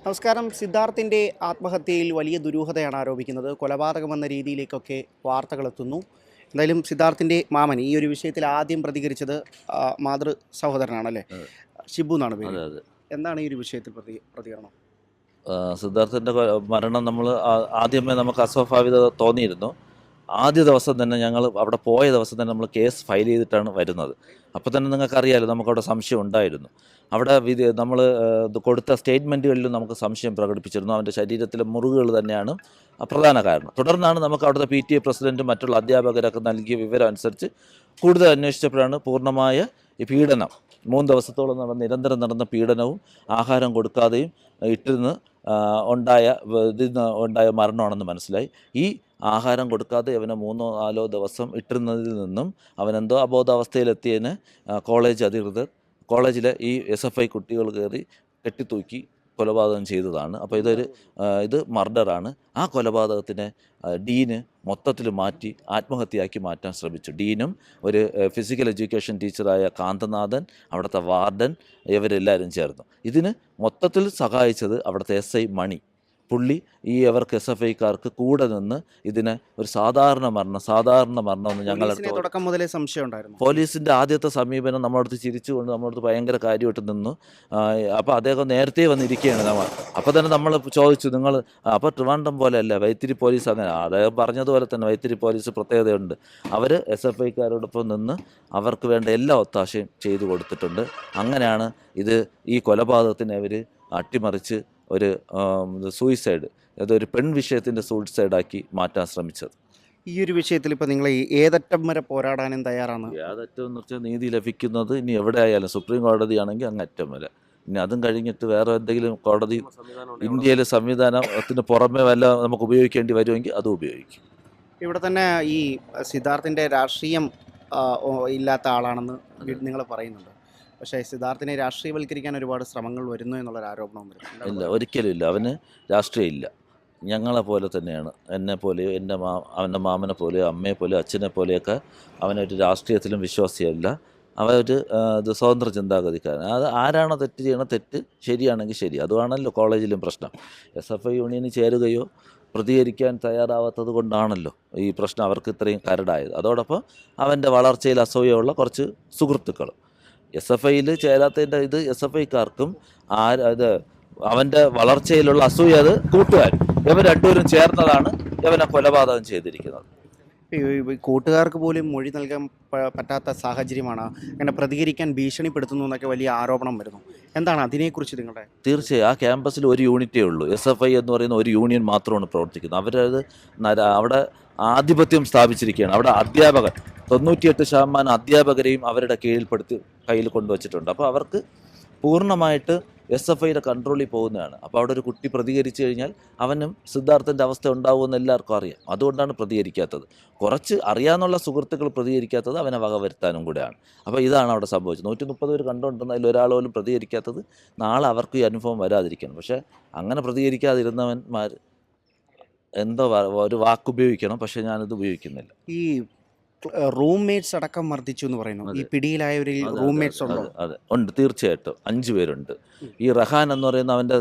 നമസ്കാരം. സിദ്ധാർത്ഥിൻ്റെ ആത്മഹത്യയിൽ വലിയ ദുരൂഹതയാണ് ആരോപിക്കുന്നത്. കൊലപാതകമെന്ന രീതിയിലേക്കൊക്കെ വാർത്തകളെത്തുന്നു. എന്തായാലും സിദ്ധാർത്ഥിൻ്റെ മാമൻ ഈ ഒരു വിഷയത്തിൽ ആദ്യം പ്രതികരിച്ചത് മാതൃ സഹോദരനാണല്ലേ, അതെ. ഷിബു എന്നാണ് പേര്. അതെ, അതെ. എന്താണ് ഈ ഒരു വിഷയത്തിൽ പ്രതികരണം? സിദ്ധാർത്ഥിൻ്റെ മരണം നമ്മൾ ആദ്യമേ നമുക്ക് അസ്വാഭാവികത തോന്നിയിരുന്നു. ആദ്യ ദിവസം തന്നെ ഞങ്ങൾ അവിടെ പോയ ദിവസം തന്നെ നമ്മൾ കേസ് ഫയൽ ചെയ്തിട്ടാണ് വരുന്നത്. അപ്പോൾ തന്നെ നിങ്ങൾക്കറിയാമല്ലോ, നമുക്കവിടെ സംശയം ഉണ്ടായിരുന്നു. അവിടെ നമ്മൾ കൊടുത്ത സ്റ്റേറ്റ്മെൻറ്റുകളിലും നമുക്ക് സംശയം പ്രകടിപ്പിച്ചിരുന്നു. അവൻ്റെ ശരീരത്തിലെ മുറിവുകൾ തന്നെയാണ് പ്രധാന കാരണം. തുടർന്നാണ് നമുക്ക് അവിടുത്തെ PTA പ്രസിഡൻറ്റും മറ്റുള്ള അധ്യാപകരൊക്കെ നൽകിയ വിവരം അനുസരിച്ച് കൂടുതൽ അന്വേഷിച്ചപ്പോഴാണ് പൂർണ്ണമായ ഈ പീഡനം, 3 ദിവസത്തോളം നിരന്തരം നടന്ന പീഡനവും ആഹാരം കൊടുക്കാതെയും ഇട്ടിരുന്ന് ഉണ്ടായ മരണമാണെന്ന് മനസ്സിലായി. ഈ ആഹാരം കൊടുക്കാതെ അവനെ 3-4 ദിവസം ഇട്ടിരുന്നതിൽ നിന്നും അവനെന്തോ അബോധാവസ്ഥയിലെത്തിയതിന് കോളേജ് അധികൃതർ കോളേജിലെ ഈ SFI കുട്ടികൾ കയറി കെട്ടിത്തൂക്കി കൊലപാതകം ചെയ്തതാണ്. അപ്പോൾ ഇത് മർഡറാണ്. ആ കൊലപാതകത്തിനെ ഡീന് മൊത്തത്തിൽ മാറ്റി ആത്മഹത്യയാക്കി മാറ്റാൻ ശ്രമിച്ചു. ഡീനും ഒരു ഫിസിക്കൽ എഡ്യൂക്കേഷൻ ടീച്ചറായ കാന്തനാഥൻ, അവിടുത്തെ വാർഡൻ, ഇവരെല്ലാവരും ചേർന്നു. ഇതിന് മൊത്തത്തിൽ സഹായിച്ചത് അവിടുത്തെ SI മണി. പുള്ളി അവർക്ക് SFIക്കാർക്ക് കൂടെ നിന്ന് ഇതിനെ ഒരു സാധാരണ മരണമെന്ന് ഞങ്ങളടുത്ത് തുടക്കം മുതലേ സംശയം ഉണ്ടായിരുന്നു. പോലീസിൻ്റെ ആദ്യത്തെ സമീപനം നമ്മളടുത്ത് ചിരിച്ചുകൊണ്ട് നമ്മളടുത്ത് ഭയങ്കര കാര്യമായിട്ട് നിന്നു. അപ്പോൾ അദ്ദേഹം നേരത്തെ വന്നിരിക്കുകയാണ്. അപ്പോൾ തന്നെ നമ്മൾ ചോദിച്ചു, നിങ്ങൾ അപ്പോൾ ട്രിവാൻഡ്രം പോലെയല്ല വൈത്തിരി പോലീസ്, അങ്ങനെ അദ്ദേഹം പറഞ്ഞതുപോലെ തന്നെ വൈത്തിരി പോലീസ് പ്രത്യേകതയുണ്ട്. അവർ SFIക്കാരോടൊപ്പം നിന്ന് അവർക്ക് വേണ്ട എല്ലാ ഒത്താശയും ചെയ്തു കൊടുത്തിട്ടുണ്ട്. അങ്ങനെയാണ് ഈ കൊലപാതകത്തിനെ അവർ അട്ടിമറിച്ച് ഒരു സൂയിസൈഡ്, അതൊരു വിഷയത്തിൻ്റെ സൂയിസൈഡാക്കി മാറ്റാൻ ശ്രമിച്ചത്. ഈ ഒരു വിഷയത്തിൽ ഇപ്പോൾ നിങ്ങൾ ഏതറ്റം വരെ പോരാടാനും തയ്യാറാണ്? ഏതറ്റം എന്ന് വെച്ചാൽ നീതി ലഭിക്കുന്നത് ഇനി എവിടെ ആയാലും, സുപ്രീം കോടതിയാണെങ്കിൽ അങ്ങറ്റം വരെ. ഇനി അതും കഴിഞ്ഞിട്ട് വേറെ എന്തെങ്കിലും കോടതി ഇന്ത്യയിലെ സംവിധാനത്തിന് പുറമെ വല്ല നമുക്ക് ഉപയോഗിക്കേണ്ടി വരുമെങ്കിൽ അതും ഉപയോഗിക്കും. ഇവിടെ തന്നെ ഈ സിദ്ധാർത്ഥിൻ്റെ രാഷ്ട്രീയം ഇല്ലാത്ത ആളാണെന്ന് നിങ്ങൾ പറയുന്നുണ്ട്. പക്ഷേ സിദ്ധാർത്ഥിനെ രാഷ്ട്രീയവൽക്കരിക്കാൻ ഒരുപാട് ശ്രമങ്ങൾ വരുന്നു എന്നുള്ളൊരു ആരോപണവും വരുന്നു. ഇല്ല, ഒരിക്കലും ഇല്ല. അവന് രാഷ്ട്രീയം ഇല്ല. ഞങ്ങളെ പോലെ തന്നെയാണ്. എന്നെ പോലെയോ അവൻ്റെ മാമനെ പോലെയോ അമ്മയെ പോലെയോ അച്ഛനെ പോലെയൊക്കെ അവനൊരു രാഷ്ട്രീയത്തിലും വിശ്വാസിയല്ല. അവനൊരു സ്വതന്ത്ര ചിന്താഗതിക്കാരൻ. അത് ആരാണോ തെറ്റ് ചെയ്യണ, തെറ്റ് ശരിയാണെങ്കിൽ ശരി. അതുവാണല്ലോ കോളേജിലും പ്രശ്നം. SFI യൂണിയനിൽ ചേരുകയോ പ്രതികരിക്കാൻ തയ്യാറാവാത്തത് കൊണ്ടാണല്ലോ ഈ പ്രശ്നം അവർക്ക് ഇത്രയും കരടായത്. അതോടൊപ്പം അവൻ്റെ വളർച്ചയിൽ അസൂയുള്ള കുറച്ച് സുഹൃത്തുക്കൾ SFIയിൽ ചേരാത്തതിൻ്റെ SFIക്കാർക്കും അവൻ്റെ വളർച്ചയിലുള്ള അസൂയ അത് കൂട്ടുകാർ, ഇവർ രണ്ടുപേരും ചേർന്നതാണ് ഇവനെ കൊലപാതകം ചെയ്തിരിക്കുന്നത്. കൂട്ടുകാർക്ക് പോലും മൊഴി നൽകാൻ പറ്റാത്ത സാഹചര്യമാണ്. അങ്ങനെ പ്രതികരിക്കാൻ ഭീഷണിപ്പെടുത്തുന്നു എന്നൊക്കെ വലിയ ആരോപണം വരുന്നു. എന്താണ് അതിനെക്കുറിച്ച് നിങ്ങളുടെ? തീർച്ചയായും ആ ക്യാമ്പസിൽ ഒരു യൂണിറ്റേ ഉള്ളൂ. SFI എന്ന് പറയുന്ന ഒരു യൂണിയൻ മാത്രമാണ് പ്രവർത്തിക്കുന്നത്. അവിടെ ആധിപത്യം സ്ഥാപിച്ചിരിക്കുകയാണ്. അവിടെ 98% അധ്യാപകരെയും അവരുടെ കയ്യിൽ കൊണ്ടുവച്ചിട്ടുണ്ട്. അപ്പോൾ അവർക്ക് പൂർണ്ണമായിട്ട് SFIയുടെ കൺട്രോളിൽ പോകുന്നതാണ്. അപ്പോൾ അവിടെ ഒരു കുട്ടി പ്രതികരിച്ചു കഴിഞ്ഞാൽ അവനും സിദ്ധാർത്ഥൻ്റെ അവസ്ഥ ഉണ്ടാവുമെന്ന് എല്ലാവർക്കും അറിയാം. അതുകൊണ്ടാണ് പ്രതികരിക്കാത്തത്. കുറച്ച് അറിയാവുന്ന സുഹൃത്തുക്കൾ പ്രതികരിക്കാത്തത് അവനെ വകവരുത്താനും കൂടെയാണ്. അപ്പോൾ ഇതാണ് അവിടെ സംഭവിച്ചത്. 130 പേര് കണ്ടുകൊണ്ടിരുന്ന അതിൽ ഒരാൾ പോലും പ്രതികരിക്കാത്തത് നാളെ അവർക്ക് ഈ അനുഭവം വരാതിരിക്കണം. പക്ഷേ അങ്ങനെ പ്രതികരിക്കാതിരുന്നവന്മാർ എന്തോ ഒരു വാക്കുപയോഗിക്കണം. പക്ഷേ ഞാനിത് ഉപയോഗിക്കുന്നില്ല. ഈ റൂംമേറ്റ്സ് അടക്കം മർദ്ദിച്ചു എന്ന് പറയുന്നു. ഈ പിടിയിലായവരിൽ റൂംമേറ്റ്സ് ഉണ്ടോ? അതെ, ഉണ്ട്. തീർച്ചയായിട്ടും 5 പേരുണ്ട്. ഈ റഹാൻ എന്ന് പറയുന്ന അവൻ്റെ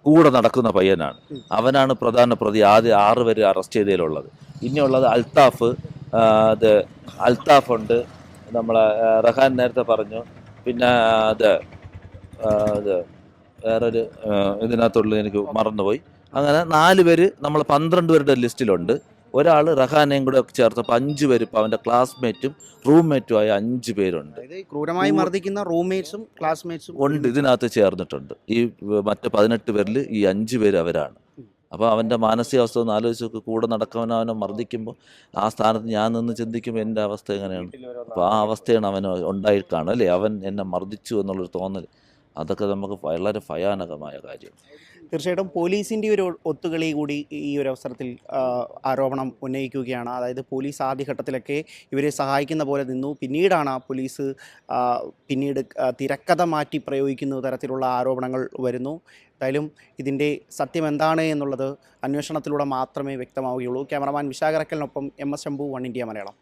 കൂടെ നടക്കുന്ന പയ്യനാണ്. അവനാണ് പ്രധാന പ്രതി. ആദ്യം 6 പേര് അറസ്റ്റ് ചെയ്തതിലുള്ളത്. ഇനിയുള്ളത് അൽത്താഫ് ഉണ്ട്. നമ്മളെ റഹാൻ നേരത്തെ പറഞ്ഞു. പിന്നെ വേറൊരു ഇതിനകത്തുള്ള എനിക്ക് മറന്നുപോയി. അങ്ങനെ 4 പേര് നമ്മൾ 12 പേരുടെ ലിസ്റ്റിലുണ്ട്. ഒരാൾ റഹാനെയും കൂടെ ചേർത്തപ്പോൾ 5 പേര് ഇപ്പോൾ അവൻ്റെ ക്ലാസ്മേറ്റും റൂംമേറ്റുമായ 5 പേരുണ്ട്. ക്രൂരമായി മർദ്ദിക്കുന്ന റൂംമേറ്റ്സും ക്ലാസ്മേറ്റ്സും ഉണ്ട്, ഇതിനകത്ത് ചേർന്നിട്ടുണ്ട്. ഈ മറ്റ് 18 പേരിൽ ഈ 5 പേര് അവരാണ്. അപ്പോൾ അവൻ്റെ മാനസികാവസ്ഥ ഒന്ന് ആലോചിച്ച് നോക്ക്. കൂടെ നടക്കവനെ മർദ്ദിക്കുമ്പോൾ ആ സ്ഥാനത്ത് ഞാൻ നിന്ന് ചിന്തിക്കുമ്പോൾ എൻ്റെ അവസ്ഥ എങ്ങനെയാണ്? അപ്പോൾ ആ അവസ്ഥയാണ് അവന് ഉണ്ടായി കാണും അല്ലേ. അവൻ എന്നെ മർദ്ദിച്ചു എന്നുള്ളൊരു തോന്നൽ, അതൊക്കെ നമുക്ക് വളരെ ഭയാനകമായ കാര്യം. തീർച്ചയായിട്ടും പോലീസിൻ്റെ ഒരു ഒത്തുകളി കൂടി ഈ ഒരു അവസരത്തിൽ ആരോപണം ഉന്നയിക്കുകയാണ്. അതായത് പോലീസ് ആദ്യഘട്ടത്തിലൊക്കെ ഇവരെ സഹായിക്കുന്ന പോലെ നിന്നു. പിന്നീടാണ് പോലീസ് തിരക്കഥ മാറ്റി പ്രയോഗിക്കുന്ന തരത്തിലുള്ള ആരോപണങ്ങൾ വരുന്നു. എന്തായാലും ഇതിൻ്റെ സത്യം എന്താണ് എന്നുള്ളത് അന്വേഷണത്തിലൂടെ മാത്രമേ വ്യക്തമാവുകയുള്ളൂ. ക്യാമറമാൻ വിശാഖരക്കലിനൊപ്പം MS ശംഭു, 1 ഇന്ത്യ മലയാളം.